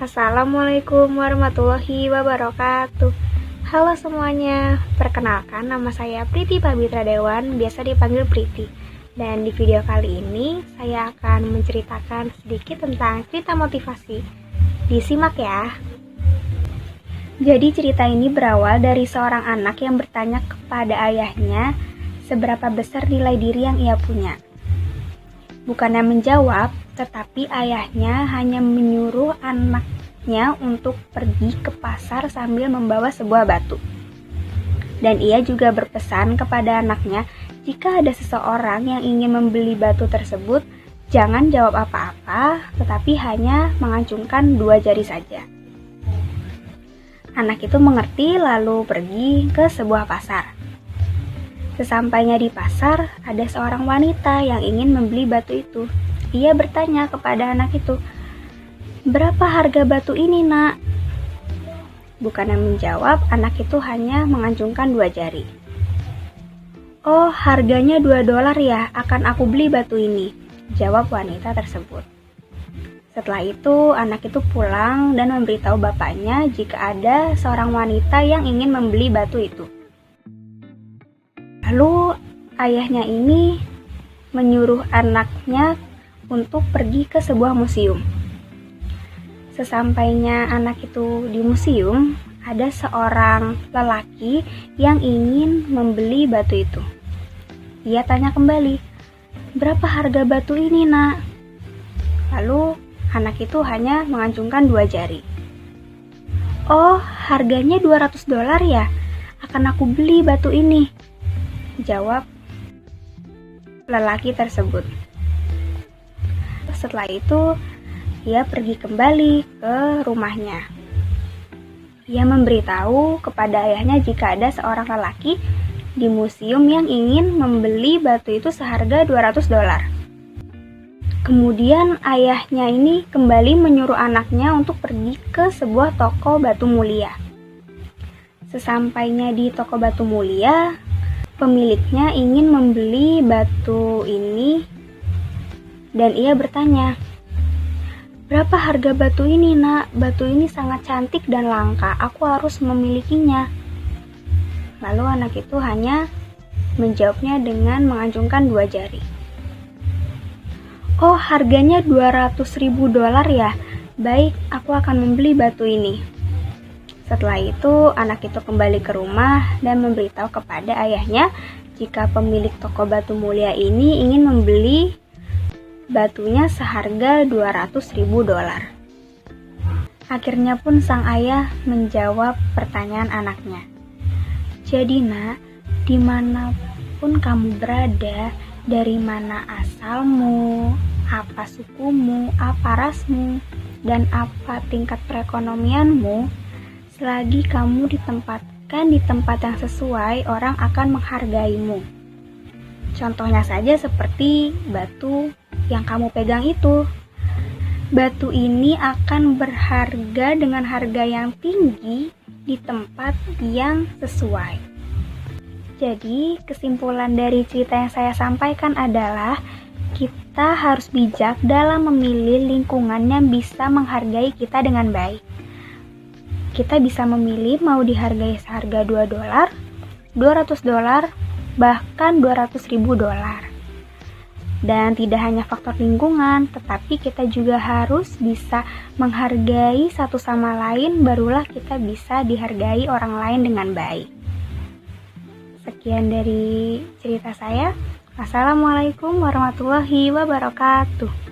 Assalamualaikum warahmatullahi wabarakatuh. Halo semuanya, perkenalkan nama saya Priti Pabitra Dewan, biasa dipanggil Priti. Dan di video kali ini saya akan menceritakan sedikit tentang cerita motivasi. Disimak ya. Jadi cerita ini berawal dari seorang anak yang bertanya kepada ayahnya seberapa besar nilai diri yang ia punya. Bukannya menjawab, tetapi ayahnya hanya menyuruh anaknya untuk pergi ke pasar sambil membawa sebuah batu. Dan ia juga berpesan kepada anaknya, jika ada seseorang yang ingin membeli batu tersebut, jangan jawab apa-apa, tetapi hanya mengacungkan 2 jari saja. Anak itu mengerti lalu pergi ke sebuah pasar. Sesampainya di pasar, ada seorang wanita yang ingin membeli batu itu. Ia bertanya kepada anak itu, "Berapa harga batu ini, Nak?" Bukannya menjawab, anak itu hanya mengacungkan 2 jari. "Oh, harganya $2 ya, akan aku beli batu ini," jawab wanita tersebut. Setelah itu, anak itu pulang dan memberitahu bapaknya jika ada seorang wanita yang ingin membeli batu itu. Lalu ayahnya ini menyuruh anaknya untuk pergi ke sebuah museum. Sesampainya anak itu di museum, ada seorang lelaki yang ingin membeli batu itu. Ia tanya kembali, "Berapa harga batu ini, Nak?" Lalu anak itu hanya mengacungkan 2 jari. "Oh, harganya $200 ya? Akan aku beli batu ini," jawab lelaki tersebut. Setelah itu, ia pergi kembali ke rumahnya. Ia memberitahu kepada ayahnya jika ada seorang lelaki di museum yang ingin membeli batu itu seharga $200. Kemudian ayahnya ini kembali menyuruh anaknya untuk pergi ke sebuah toko batu mulia. Sesampainya di toko batu mulia, pemiliknya ingin membeli batu ini dan ia bertanya, "Berapa harga batu ini, Nak? Batu ini sangat cantik dan langka, aku harus memilikinya." Lalu anak itu hanya menjawabnya dengan mengacungkan 2 jari. "Oh, harganya $200.000 ya? Baik, aku akan membeli batu ini." Setelah itu, anak itu kembali ke rumah dan memberitahu kepada ayahnya jika pemilik toko batu mulia ini ingin membeli batunya seharga $200.000. Akhirnya pun sang ayah menjawab pertanyaan anaknya. "Jadi, Nak, dimanapun kamu berada, dari mana asalmu, apa sukumu, apa rasmu, dan apa tingkat perekonomianmu, selagi kamu ditempatkan di tempat yang sesuai, orang akan menghargaimu." Contohnya saja seperti batu yang kamu pegang itu. Batu ini akan berharga dengan harga yang tinggi di tempat yang sesuai. Jadi, kesimpulan dari cerita yang saya sampaikan adalah kita harus bijak dalam memilih lingkungan yang bisa menghargai kita dengan baik. Kita bisa memilih mau dihargai seharga $2, $200, bahkan $200.000. Dan tidak hanya faktor lingkungan, tetapi kita juga harus bisa menghargai satu sama lain, barulah kita bisa dihargai orang lain dengan baik. Sekian dari cerita saya. Assalamualaikum warahmatullahi wabarakatuh.